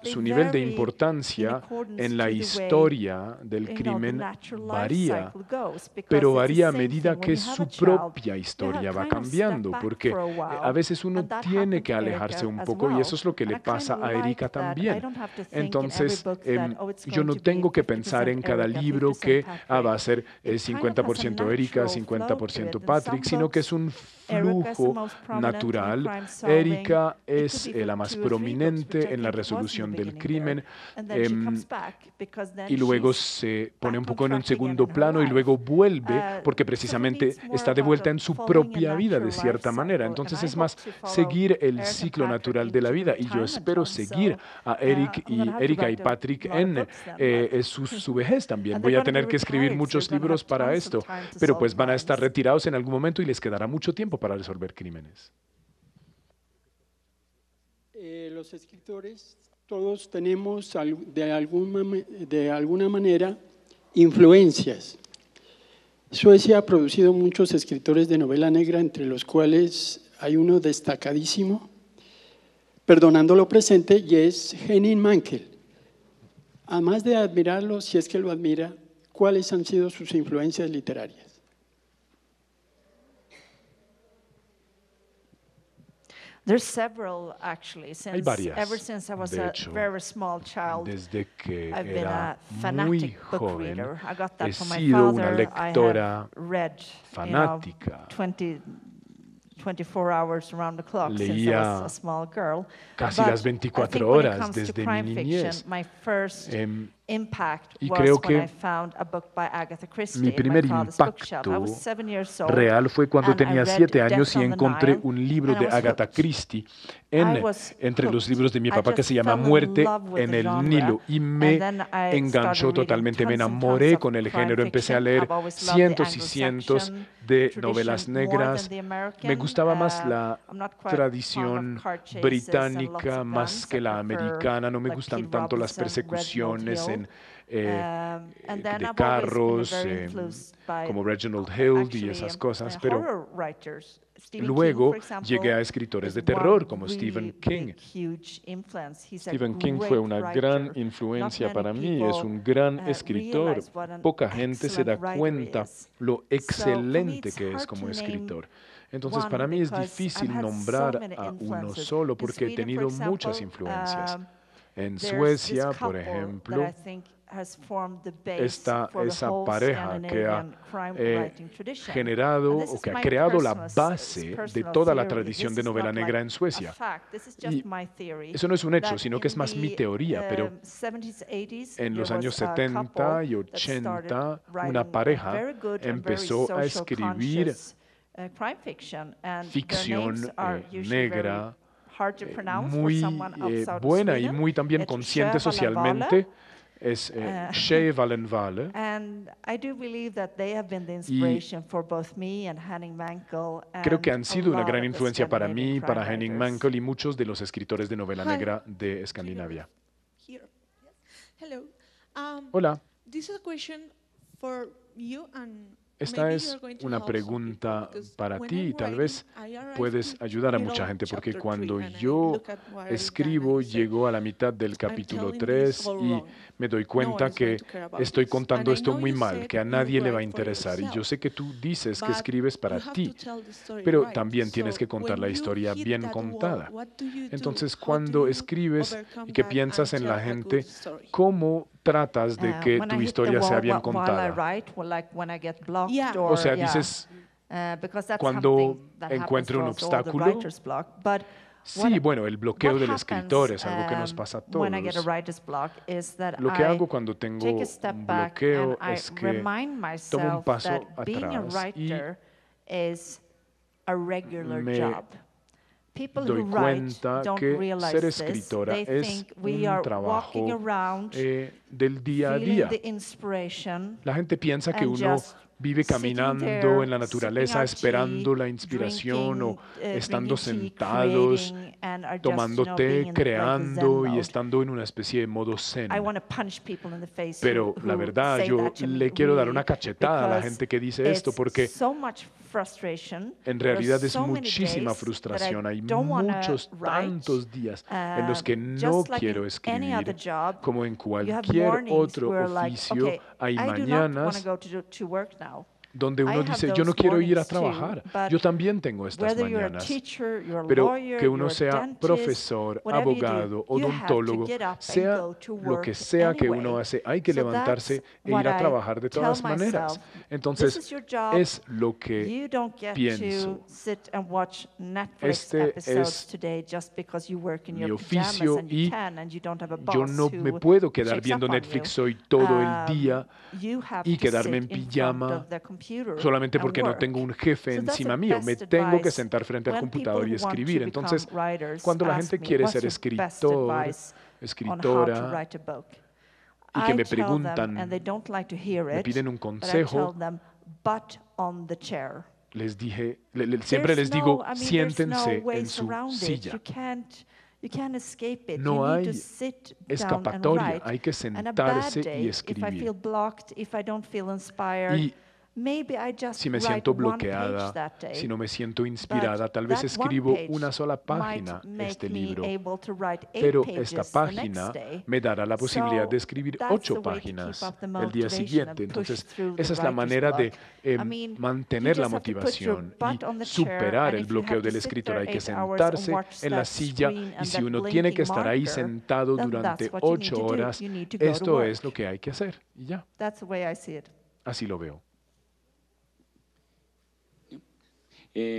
S5: Su nivel de importancia en la historia del crimen varía, pero varía a medida que su propia historia va cambiando, porque a veces uno tiene que alejarse un poco y eso es lo que le pasa a Erika también. Entonces, yo no tengo que pensar en cada libro que va a ser 50% Erika, 50% Patrick, sino que es un flujo natural. Erika es la más prominente en la resolución del crimen y luego se pone un poco en un segundo plano y luego vuelve porque precisamente está de vuelta en su propia vida de cierta manera. Entonces es más seguir el ciclo natural de la vida y yo espero seguir a Erika y Patrick en su vejez también. Voy a tener que escribir muchos libros para esto, pero pues van a estar retirados en algún momento y les quedará mucho tiempo para resolver crímenes.
S10: Los escritores, todos tenemos de alguna manera influencias. Suecia ha producido muchos escritores de novela negra, entre los cuales hay uno destacadísimo, perdonando lo presente, y es Henning Mankell. Además de admirarlo, si es que lo admira, ¿cuáles han sido sus influencias literarias?
S5: Hay varias, de hecho, desde que era muy joven he sido una lectora fanática. Leía casi las 24 horas desde mi niñez. Y creo que mi primer impacto real fue cuando tenía 7 años y encontré un libro de Agatha Christie entre los libros de mi papá que se llama Muerte en el Nilo y me enganchó totalmente, me enamoré con el género, empecé a leer cientos y cientos de novelas negras. Me gustaba más la tradición británica más que la americana, no me gustan tanto las persecuciones de carros, como Reginald Hill y esas cosas, pero luego llegué a escritores de terror como Stephen King. Stephen King fue una gran influencia para mí, es un gran escritor. Poca gente se da cuenta lo excelente que es como escritor. Entonces, para mí es difícil nombrar a uno solo porque he tenido muchas influencias. En Suecia, por ejemplo, está esa pareja que ha generado o que ha creado la base de toda la tradición de novela negra en Suecia. Y eso no es un hecho, sino que es más mi teoría, pero en los años 70 y 80 una pareja empezó a escribir ficción negra muy buena y muy también consciente socialmente. Es Shea Wallenwale. Creo que han sido una gran influencia para mí, para Henning Mankell y muchos de los escritores de novela negra de Escandinavia. Hola. Esta es una pregunta para ti y tal vez puedes ayudar a mucha gente porque cuando yo escribo llego a la mitad del capítulo 3 y me doy cuenta que estoy contando esto muy mal, que a nadie le va a interesar. Y yo sé que tú dices que escribes para ti, pero también tienes que contar la historia bien contada. Entonces, cuando escribes y que piensas en la gente, ¿cómo tratas de que tu historia sea bien contada? O sea, dices, cuando encuentro un obstáculo. Sí, bueno, el bloqueo del escritor es algo que nos pasa a todos. Lo que hago cuando tengo un bloqueo es que tomo un paso atrás y me doy cuenta que ser escritora es un trabajo del día a día. La gente piensa que uno vive caminando en la naturaleza esperando la inspiración o estando sentados, tomando té, creando y estando en una especie de modo zen. Pero la verdad, yo le quiero dar una cachetada a la gente que dice esto porque en realidad es muchísima frustración. Hay tantos días en los que no quiero escribir, como en cualquier otro oficio. Hay mañanas donde uno dice, yo no quiero ir a trabajar. Yo también tengo estas mañanas. Pero que uno sea profesor, abogado, odontólogo, sea lo que sea que uno hace, hay que levantarse e ir a trabajar de todas maneras. Entonces, es lo que pienso. Este es mi oficio y yo no me puedo quedar viendo Netflix hoy todo el día y quedarme en pijama solamente porque no tengo un jefe encima mío. Me tengo que sentar frente al computador y escribir. Entonces, cuando la gente quiere ser escritor, escritora, y que me preguntan, me piden un consejo, siempre les digo, siéntense en su silla. No hay escapatoria, hay que sentarse y escribir. Y si me siento bloqueada, si no me siento inspirada, tal vez escribo una sola página este libro, pero esta página me dará la posibilidad de escribir 8 páginas el día siguiente. Entonces, esa es la manera de mantener la motivación y superar el bloqueo del escritor. Hay que sentarse en la silla y si uno tiene que estar ahí sentado durante 8 horas, esto es lo que hay que hacer y ya. Así lo veo.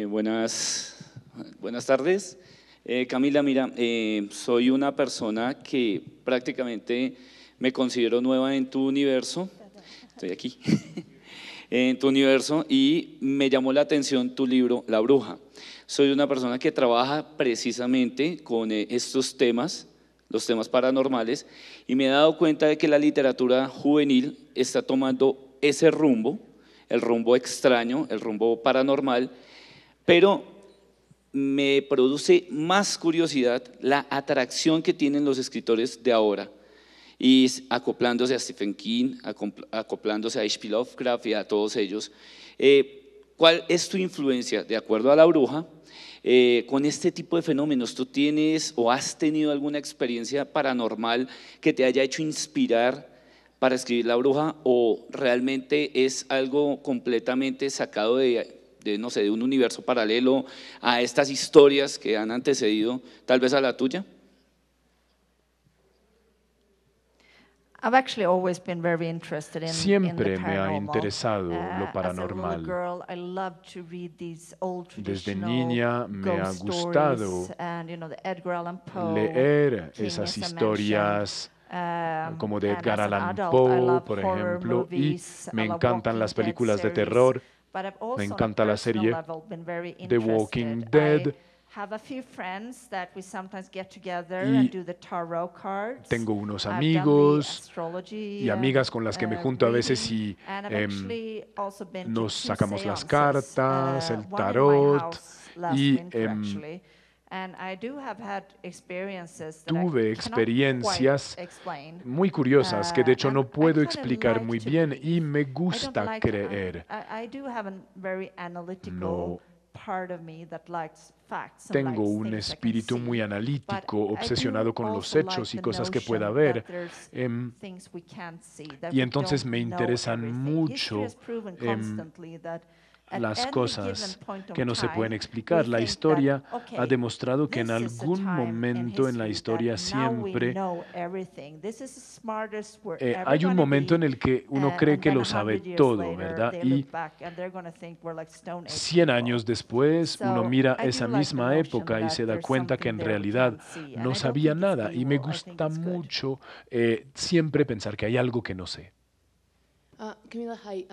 S11: Buenas tardes. Camila, mira, soy una persona que prácticamente me considero nueva en tu universo. Estoy aquí. En tu universo y me llamó la atención tu libro, La Bruja. Soy una persona que trabaja precisamente con estos temas, los temas paranormales, y me he dado cuenta de que la literatura juvenil está tomando ese rumbo, el rumbo extraño, el rumbo paranormal, pero me produce más curiosidad la atracción que tienen los escritores de ahora, y acoplándose a Stephen King, acoplándose a H.P. Lovecraft y a todos ellos. ¿Cuál es tu influencia, de acuerdo a La Bruja, con este tipo de fenómenos? ¿Tú tienes o has tenido alguna experiencia paranormal que te haya hecho inspirar para escribir La Bruja, o realmente es algo completamente sacado de no sé, de un universo paralelo a estas historias que han antecedido tal vez a la tuya?
S5: Siempre me ha interesado lo paranormal. Desde niña me ha gustado leer esas historias como de Edgar Allan Poe, por ejemplo, y me encantan las películas de terror. Me encanta la serie The Walking Dead. Y tengo unos amigos y amigas con las que me junto a veces y nos sacamos las cartas, el tarot, y tuve experiencias muy curiosas que de hecho no puedo explicar muy bien y me gusta creer. No tengo un espíritu muy analítico, obsesionado con los hechos y cosas que pueda ver. Y entonces me interesan mucho las cosas que no se pueden explicar. La historia ha demostrado que en algún momento en la historia siempre hay un momento en el que uno cree que lo sabe todo, ¿verdad? Y 100 años después uno mira esa misma época y se da cuenta que en realidad no sabía nada. Y me gusta mucho siempre pensar que hay algo que no sé.
S12: Camila, hi.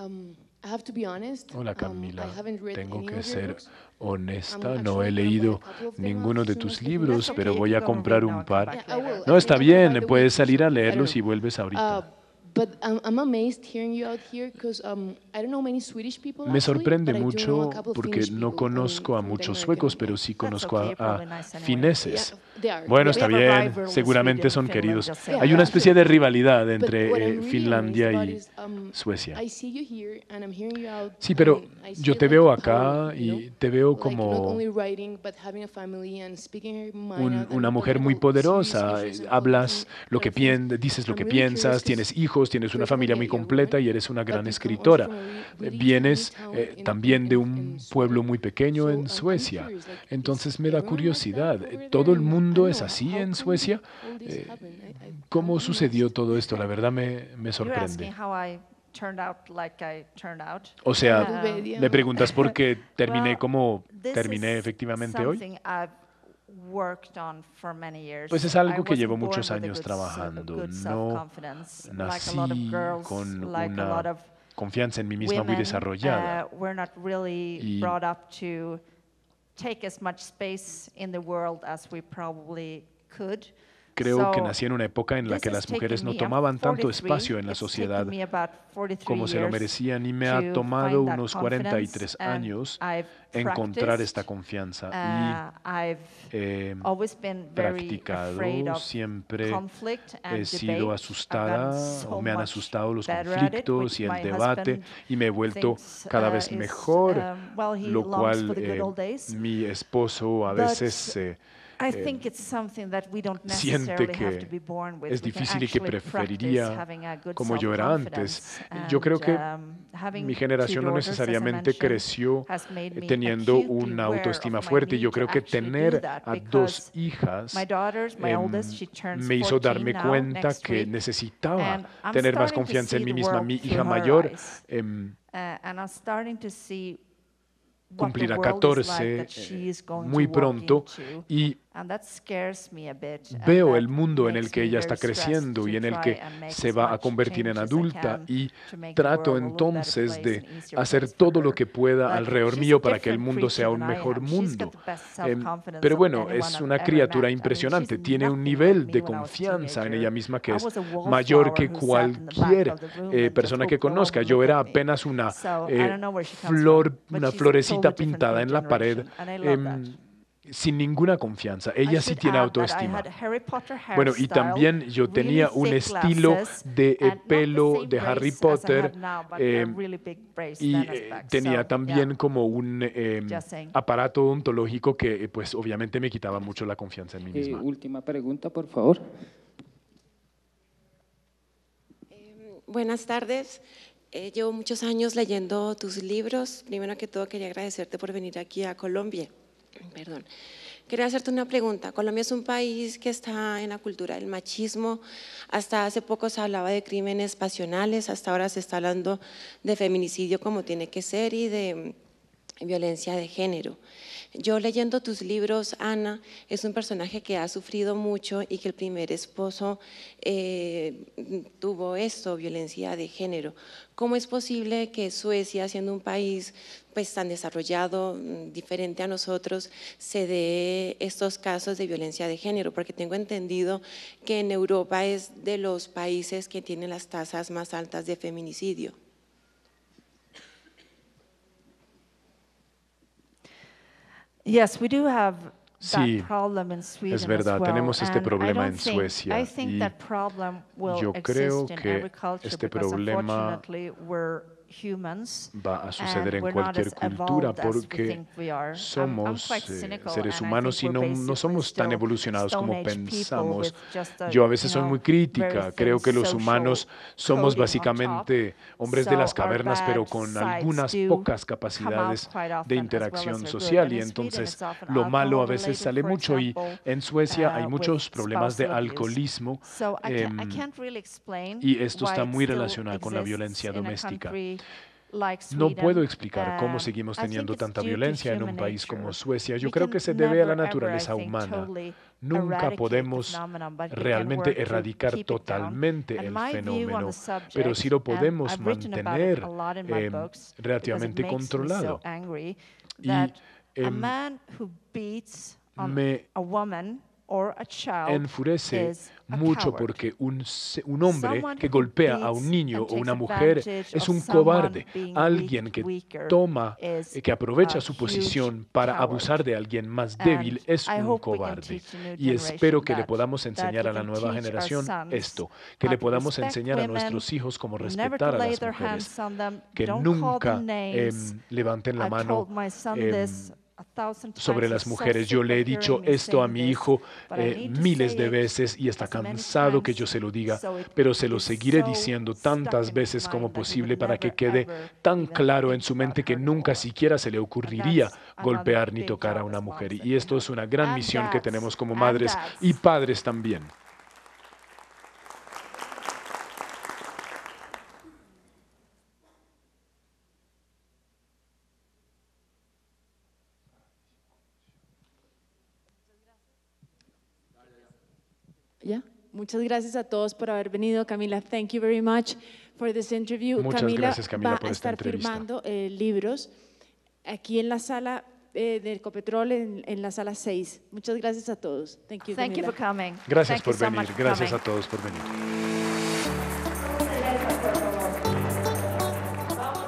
S5: Hola Camila, tengo que ser honesta, no he leído ninguno de tus libros, pero voy a comprar un par. No, está bien, puedes salir a leerlos y vuelves ahorita. Me sorprende mucho porque no conozco a muchos suecos, pero sí conozco a fineses. Bueno, está bien, seguramente son queridos. Hay una especie de rivalidad entre Finlandia y Suecia. Sí, pero yo te veo acá y te veo como una mujer muy poderosa. Hablas lo que dices lo que piensas, tienes hijos, tienes una familia muy completa y eres una gran escritora. Vienes también de un pueblo muy pequeño en Suecia. Entonces me da curiosidad. ¿Todo el mundo es así en Suecia? ¿Cómo sucedió todo esto? La verdad me sorprende. O sea, ¿me preguntas por qué terminé como terminé efectivamente hoy? Pues es algo que llevo muchos años trabajando. No nací con una confianza en mí misma muy desarrollada. Y creo que nací en una época en la que las mujeres no tomaban tanto espacio en la sociedad como se lo merecían y me ha tomado unos 43 años encontrar esta confianza y he practicado, siempre he sido asustada o me han asustado los conflictos y el debate y me he vuelto cada vez mejor, lo cual mi esposo a veces siente que es difícil y que preferiría como yo era antes. Yo creo que mi generación no necesariamente creció teniendo una autoestima fuerte. Yo creo que tener a dos hijas me hizo darme cuenta que necesitaba tener más confianza en mí misma. Mi hija mayor cumplirá 14 muy pronto y veo el mundo en el que ella está creciendo y en el que se va a convertir en adulta y trato entonces de hacer todo lo que pueda alrededor mío para que el mundo sea un mejor mundo. Pero bueno, es una criatura impresionante, tiene un nivel de confianza en ella misma que es mayor que cualquier persona que conozca. Yo era apenas una florecita pintada en la pared. Sin ninguna confianza. Ella sí tiene autoestima. Bueno, y también yo tenía un estilo de pelo de Harry Potter y tenía también como un aparato odontológico que pues obviamente me quitaba mucho la confianza en mí misma.
S13: Última pregunta, por favor.
S14: Buenas tardes. Llevo muchos años leyendo tus libros. Primero que todo quería agradecerte por venir aquí a Colombia. Perdón. Quería hacerte una pregunta. Colombia es un país que está en la cultura del machismo. Hasta hace poco se hablaba de crímenes pasionales, hasta ahora se está hablando de feminicidio como tiene que ser y de violencia de género. Yo leyendo tus libros, Ana es un personaje que ha sufrido mucho y que el primer esposo tuvo violencia de género. ¿Cómo es posible que Suecia, siendo un país pues tan desarrollado, diferente a nosotros, se dé estos casos de violencia de género? Porque tengo entendido que en Europa es de los países que tienen las tasas más altas de feminicidio.
S5: Sí, es verdad, tenemos este problema en Suecia y yo creo que este problema va a suceder en cualquier cultura porque somos seres humanos y no somos tan evolucionados como pensamos. Yo a veces soy muy crítica, creo que los humanos somos básicamente hombres de las cavernas, pero con algunas pocas capacidades de interacción social y entonces lo malo a veces sale mucho y en Suecia hay muchos problemas de alcoholismo y esto está muy relacionado con la violencia doméstica. No puedo explicar cómo seguimos teniendo tanta violencia en un país como Suecia. Yo creo que se debe a la naturaleza humana. Nunca podemos realmente erradicar totalmente el fenómeno, pero sí lo podemos mantener relativamente controlado. Y me enfurece mucho porque un hombre que golpea a un niño o una mujer es un cobarde, alguien que que aprovecha su posición para abusar de alguien más débil es un cobarde. Y espero que le podamos enseñar a la nueva generación esto, que le podamos enseñar a nuestros hijos cómo respetar a las mujeres, que nunca levanten la mano sobre las mujeres. Yo le he dicho esto a mi hijo miles de veces y está cansado que yo se lo diga, pero se lo seguiré diciendo tantas veces como posible para que quede tan claro en su mente que nunca siquiera se le ocurriría golpear ni tocar a una mujer. Y esto es una gran misión que tenemos como madres y padres también.
S4: Yeah. Muchas gracias a todos por haber venido. Camila, thank you very much for this interview.
S5: Muchas gracias, Camila,
S4: va
S5: por
S4: a
S5: esta
S4: estar
S5: entrevista.
S4: firmando libros aquí en la sala del Ecopetrol, en la sala 6. Muchas gracias a todos. Thank you,
S6: Thank you
S4: Camila.
S6: for coming.
S5: Gracias
S6: Thank you
S5: por
S6: so
S5: venir.
S6: much for
S5: Gracias
S6: coming.
S5: a todos por venir.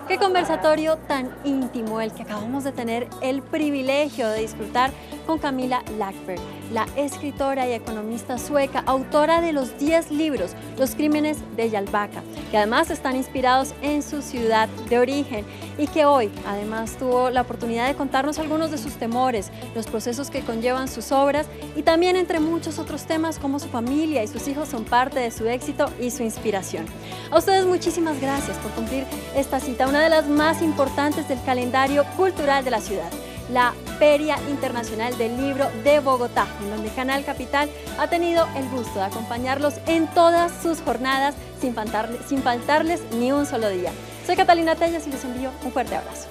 S2: Qué conversatorio tan íntimo el que acabamos de tener el privilegio de disfrutar con Camilla Läckberg, la escritora y economista sueca, autora de los 10 libros Los crímenes de Fjällbacka, que además están inspirados en su ciudad de origen y que hoy además tuvo la oportunidad de contarnos algunos de sus temores, los procesos que conllevan sus obras y también entre muchos otros temas como su familia y sus hijos son parte de su éxito y su inspiración. A ustedes muchísimas gracias por cumplir esta cita, una de las más importantes del calendario cultural de la ciudad, la Feria Internacional del Libro de Bogotá, en donde Canal Capital ha tenido el gusto de acompañarlos en todas sus jornadas sin faltarles ni un solo día. Soy Catalina Telles y les envío un fuerte abrazo.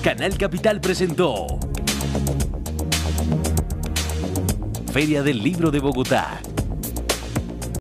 S1: Canal Capital presentó Feria del Libro de Bogotá.